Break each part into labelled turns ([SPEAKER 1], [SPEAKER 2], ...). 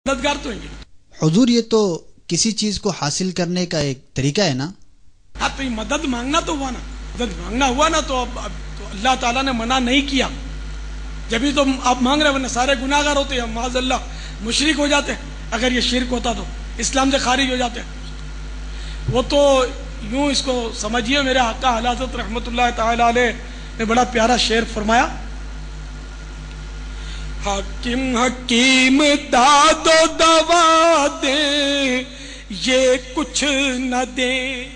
[SPEAKER 1] مددگار تو ہیں.
[SPEAKER 2] حضور یہ تو کسی چیز کو حاصل کرنے کا ایک طریقہ ہے نا؟
[SPEAKER 1] ہاں تو یہ مدد مانگنا تو ہوا نا، مدد مانگنا ہوا نا، تو اب تو اللہ تعالیٰ نے منع نہیں کیا، جبھی تو آپ مانگ رہے، ورنہ سارے گناہ گار ہوتے ہیں، معاذ اللہ مشرک ہو جاتے. اگر یہ شرک ہوتا تو اسلام سے خارج ہو جاتے. وہ تو یوں اس کو سمجھیے، میرے آقا اعلی حضرت رحمۃ اللہ تعالی علیہ نے بڑا پیارا شعر فرمایا، حاکم حکیم داد و دوا دیں یہ کچھ نہ دیں.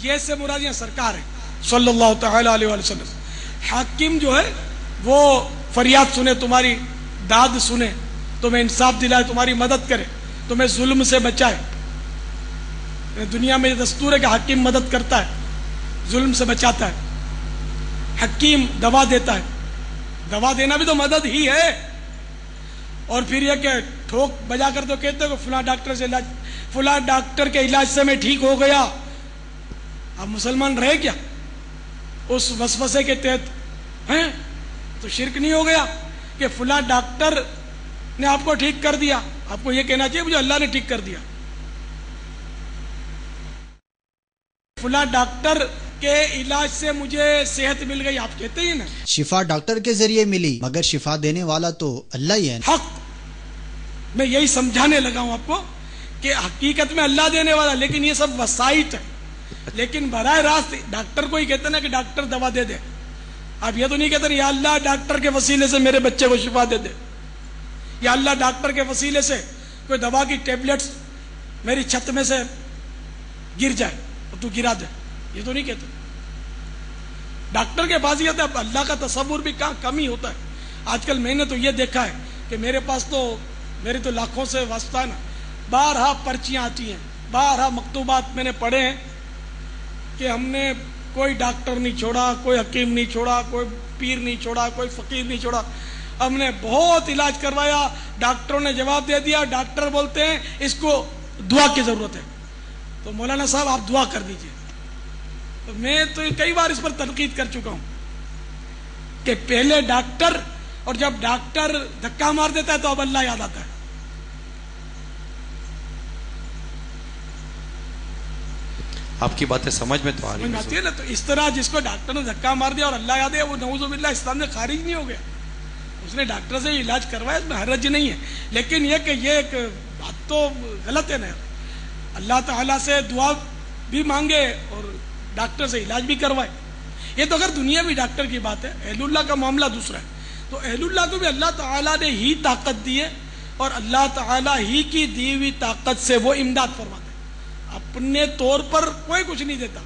[SPEAKER 1] یہ سے مراد یہاں سرکار ہے صلی اللہ تعالی علیہ وآلہ وسلم. حاکم جو ہے وہ فریاد سنے، تمہاری داد سنے، تمہیں انصاف دلائے، تمہاری مدد کرے، تمہیں ظلم سے بچائے. دنیا میں یہ دستور ہے کہ حاکم مدد کرتا ہے، ظلم سے بچاتا ہے. حکیم دوا دیتا ہے، دوا دینا بھی تو مدد ہی ہے. اور پھر یہ کہ ٹھوک بجا کر تو کہتے ہیں کہ فلاں ڈاکٹر سے علاج، فلاں ڈاکٹر کے علاج سے میں ٹھیک ہو گیا. اب مسلمان رہے کیا اس وسوسے کے تحت ہیں؟ تو شرک نہیں ہو گیا کہ فلاں ڈاکٹر نے آپ کو ٹھیک کر دیا؟ آپ کو یہ کہنا چاہیے مجھے اللہ نے ٹھیک کر دیا. فلاں ڈاکٹر کے علاج سے مجھے صحت مل گئی، آپ کہتے ہی نا.
[SPEAKER 2] شفا ڈاکٹر کے ذریعے ملی، مگر شفا دینے والا تو اللہ ہی ہے.
[SPEAKER 1] حق میں یہی سمجھانے لگا ہوں آپ کو کہ حقیقت میں اللہ دینے والا، لیکن یہ سب وسائط ہے. لیکن براہ راست ڈاکٹر کو ہی کہتے نا کہ ڈاکٹر دوا دے دے. آپ یہ تو نہیں کہتے یا اللہ ڈاکٹر کے وسیلے سے میرے بچے کو شفا دے دے، یا اللہ ڈاکٹر کے وسیلے سے کوئی دوا کی ٹیبلٹس میری چھت میں سے گر جائے اور تو گرا دے. یہ تو نہیں کہتے. ڈاکٹر کے پاس یہ ہوتا ہے. اللہ کا تصور بھی کم ہی ہوتا ہے. آج کل میں نے تو یہ دیکھا ہے کہ میرے پاس تو میرے تو لاکھوں سے واسطہ ہے نا، بارہا پرچیاں آتی ہیں، بارہا مکتوبات میں نے پڑھے ہیں کہ ہم نے کوئی ڈاکٹر نہیں چھوڑا، کوئی حکیم نہیں چھوڑا، کوئی پیر نہیں چھوڑا، کوئی فقیر نہیں چھوڑا، ہم نے بہت علاج کروایا، ڈاکٹروں نے جواب دے دیا، ڈاکٹر بولتے ہیں اس کو دعا کی ضرورت ہے، تو مولانا صاحب آپ دعا کر دیجئے. تو میں تو کئی بار اس پر تنقید کر چکا ہوں کہ پہلے ڈاکٹر، اور جب ڈاکٹر دھکا مار دیتا ہے تو اب اللہ یاد آتا ہے.
[SPEAKER 3] آپ کی باتیں سمجھ میں تو آ رہی
[SPEAKER 1] ہے نا. تو اس طرح جس کو ڈاکٹر نے دھکا مار دیا اور اللہ یاد ہے، وہ نعوذ باللہ اسلام سے خارج نہیں ہو گیا. اس نے ڈاکٹر سے علاج کروایا، اس میں حرج نہیں ہے. لیکن یہ کہ یہ ایک بات تو غلط ہے نا. اللہ تعالیٰ سے دعا بھی مانگے اور ڈاکٹر سے علاج بھی کروائے. یہ تو اگر دنیاوی ڈاکٹر کی بات ہے. اہل اللہ کا معاملہ دوسرا ہے. تو اہل اللہ کو بھی اللہ تعالیٰ نے ہی طاقت دی ہے، اور اللہ تعالیٰ ہی کی دی ہوئی طاقت سے وہ امداد فرماتے ہیں. اپنے طور پر کوئی کچھ نہیں دیتا.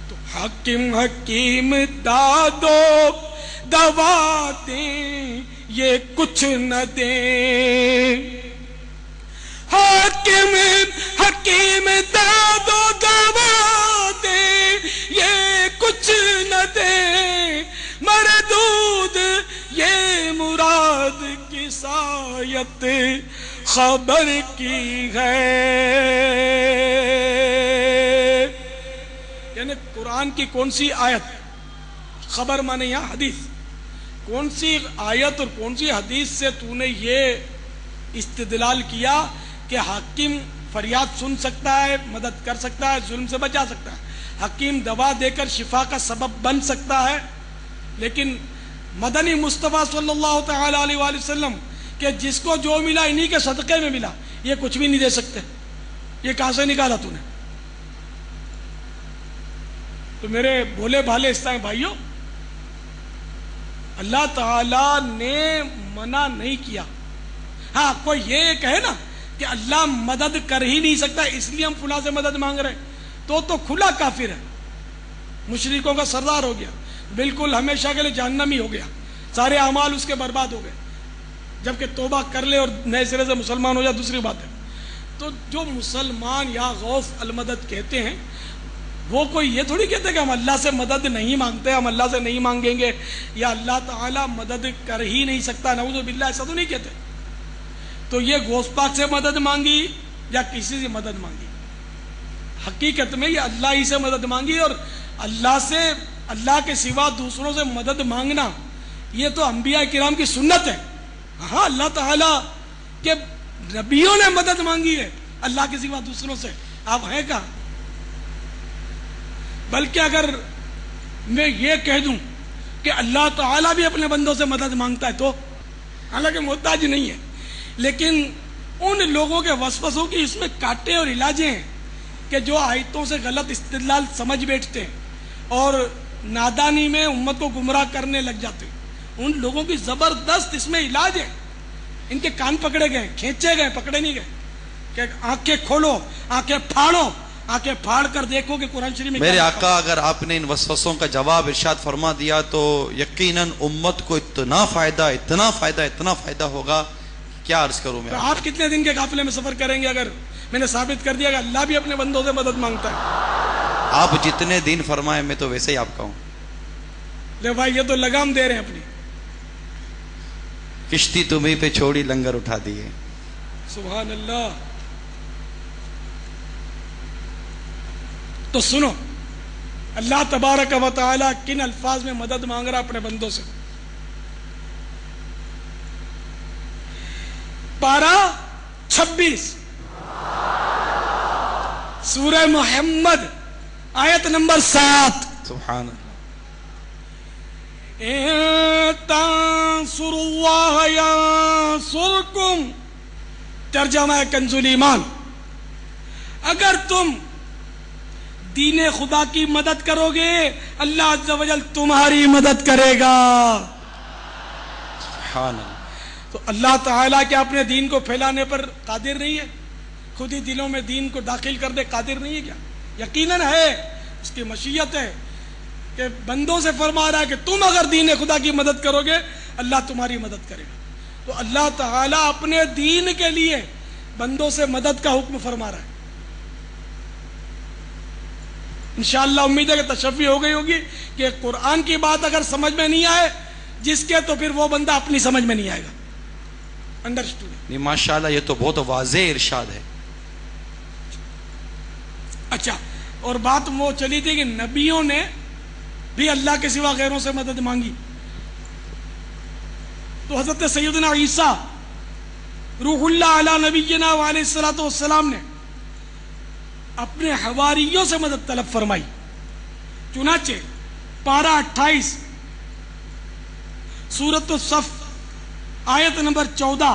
[SPEAKER 1] تو حاکم حکیم دادو دوا دیں یہ کچھ نہ دیں. حاکم حکیم دادو دوا دیں یہ کچھ نہ دیں. مردود یہ مراد کی سایت خبر کی ہے. یعنی قرآن کی کون سی آیت، خبر مانے یہاں حدیث، کون سی آیت اور کون سی حدیث سے تو نے یہ استدلال کیا کہ حاکم فریاد سن سکتا ہے، مدد کر سکتا ہے، ظلم سے بچا سکتا ہے، حکیم دوا دے کر شفا کا سبب بن سکتا ہے، لیکن مدنی مصطفیٰ صلی اللہ تعالی علیہ وآلہ وسلم کہ جس کو جو ملا انہی کے صدقے میں ملا، یہ کچھ بھی نہیں دے سکتے؟ یہ کہاں سے نکالا تو نے؟ تو میرے بھولے بھالے اسلام بھائیوں، اللہ تعالیٰ نے منع نہیں کیا. ہاں کوئی یہ کہے نا کہ اللہ مدد کر ہی نہیں سکتا اس لیے ہم فلاں سے مدد مانگ رہے ہیں، تو کھلا کافر ہے، مشرکوں کا سردار ہو گیا، بالکل ہمیشہ کے لیے جہنمی ہو گیا، سارے اعمال اس کے برباد ہو گئے. جبکہ توبہ کر لے اور نئے سرے سے مسلمان ہو جائے دوسری بات ہے. تو جو مسلمان یا غوث المدد کہتے ہیں، وہ کوئی یہ تھوڑی کہتے کہ ہم اللہ سے مدد نہیں مانگتے، ہم اللہ سے نہیں مانگیں گے، یا اللہ تعالیٰ مدد کر ہی نہیں سکتا، نعوذ باللہ، ایسا تو نہیں کہتے. تو یہ غوث پاک سے مدد مانگی یا کسی سے مدد مانگی؟ حقیقت میں یہ اللہ ہی سے مدد مانگی. اور اللہ سے، اللہ کے سوا دوسروں سے مدد مانگنا یہ تو انبیاء کرام کی سنت ہے. ہاں اللہ تعالیٰ کے نبیوں نے مدد مانگی ہے اللہ کے سوا دوسروں سے، آپ ہیں کہاں؟ بلکہ اگر میں یہ کہہ دوں کہ اللہ تعالیٰ بھی اپنے بندوں سے مدد مانگتا ہے تو، حالانکہ محتاج نہیں ہے، لیکن ان لوگوں کے وسوسوں کی اس میں کاٹے اور علاجیں ہیں کہ جو آیتوں سے غلط استدلال سمجھ بیٹھتے ہیں اور نادانی میں امت کو گمراہ کرنے لگ جاتے ہیں، ان لوگوں کی زبردست اس میں علاج ہے۔ ان کے کان پکڑے گئے، کھینچے گئے، پکڑے نہیں گئے کہ آنکھیں کھولو، آنکھیں پھاڑو، آنکھیں پھاڑ کر دیکھو کہ قرآن شریف میں
[SPEAKER 3] میرے
[SPEAKER 1] کیا
[SPEAKER 3] آقا اگر آپ نے ان وسوسوں کا جواب ارشاد فرما دیا تو یقیناً امت کو اتنا فائدہ ہوگا، کیا عرض کروں میں
[SPEAKER 1] تو آپ کتنے دن کے قافلے میں سفر کریں گے اگر میں نے ثابت کر دیا کہ اللہ بھی اپنے بندوں سے مدد مانگتا ہے؟
[SPEAKER 3] آپ جتنے دین فرمائے میں تو ویسے ہی آپ کا ہوں۔
[SPEAKER 1] لے بھائی یہ تو لگام دے رہے ہیں اپنی،
[SPEAKER 3] کشتی تمہیں پہ چھوڑی لنگر اٹھا دیے۔
[SPEAKER 1] سبحان اللہ۔ تو سنو اللہ تبارک و تعالی کن الفاظ میں مدد مانگ رہا اپنے بندوں سے۔ پارہ 26 سورہ محمد آیت نمبر 7۔
[SPEAKER 3] سبحان اللہ۔
[SPEAKER 1] ان تنصروا اللہ ینصرکم، ترجمہ کنز الایمان، اگر تم دین خدا کی مدد کرو گے اللہ عز و جل تمہاری مدد کرے گا۔
[SPEAKER 3] سبحان اللہ۔
[SPEAKER 1] تو اللہ تعالیٰ کیا اپنے دین کو پھیلانے پر قادر نہیں ہے؟ خود ہی دلوں میں دین کو داخل کر دے، قادر نہیں ہے کیا؟ یقیناً ہے، اس کی مشیت ہے کہ بندوں سے فرما رہا ہے کہ تم اگر دین خدا کی مدد کرو گے اللہ تمہاری مدد کرے گا۔ تو اللہ تعالیٰ اپنے دین کے لیے بندوں سے مدد کا حکم فرما رہا ہے۔ انشاءاللہ امید ہے کہ تشفی ہو گئی ہوگی کہ قرآن کی بات اگر سمجھ میں نہیں آئے جس کے، تو پھر وہ بندہ اپنی سمجھ میں نہیں آئے گا۔ انڈرسٹوڈ؟
[SPEAKER 3] نہیں ماشاءاللہ یہ تو بہت واضح ارشاد ہے۔
[SPEAKER 1] اچھا، اور بات وہ چلی تھی کہ نبیوں نے بھی اللہ کے سوا غیروں سے مدد مانگی، تو حضرت سیدنا عیسیٰ روح اللہ علی نبینا وعلیہ الصلوۃ والسلام نے اپنے حواریوں سے مدد طلب فرمائی۔ چنانچہ پارہ 28 سورۃ الصف آیت نمبر 14،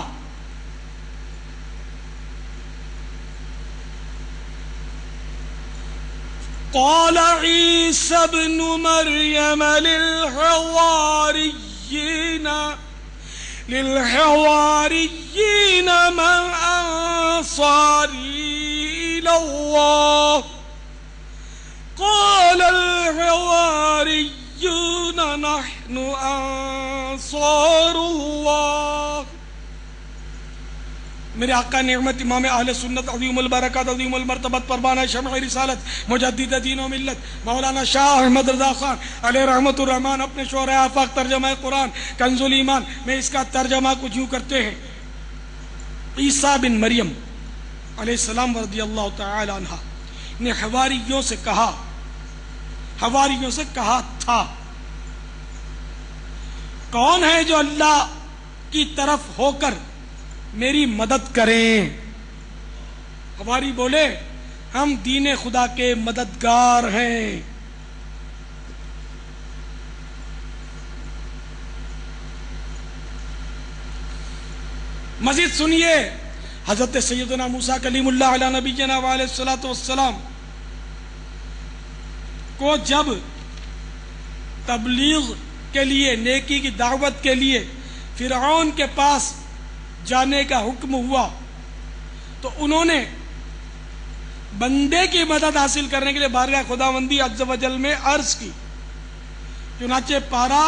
[SPEAKER 1] قال عيسى ابن مريم للحواريين من أنصاري إلى الله قال الحواريون نحن أنصار الله۔ میرے آقا نعمت امام اہل سنت عظیم البرکات عظیم المرتبت پروانہ شمع رسالت مجدد دین و ملت مولانا شاہ احمد رضا خان علیہ رحمت الرحمن اپنے شعرۂ آفاق ترجمہ قرآن کنز الایمان میں اس کا ترجمہ کچھ یوں کرتے ہیں۔ عیسیٰ بن مریم علیہ السلام رضی اللہ تعالی عنہ نے حواریوں سے کہا تھا، کون ہے جو اللہ کی طرف ہو کر میری مدد کریں؟ حواری بولے ہم دین خدا کے مددگار ہیں۔ مزید سنیے، حضرت سیدنا موسیٰ کلیم اللہ علیہ نبینا وعلیہ الصلوۃ والسلام کو جب تبلیغ کے لیے، نیکی کی دعوت کے لیے فرعون کے پاس جانے کا حکم ہوا تو انہوں نے بندے کی مدد حاصل کرنے کے لیے بارگاہ خداوندی عز و جل میں عرض کی۔ چنانچہ پارہ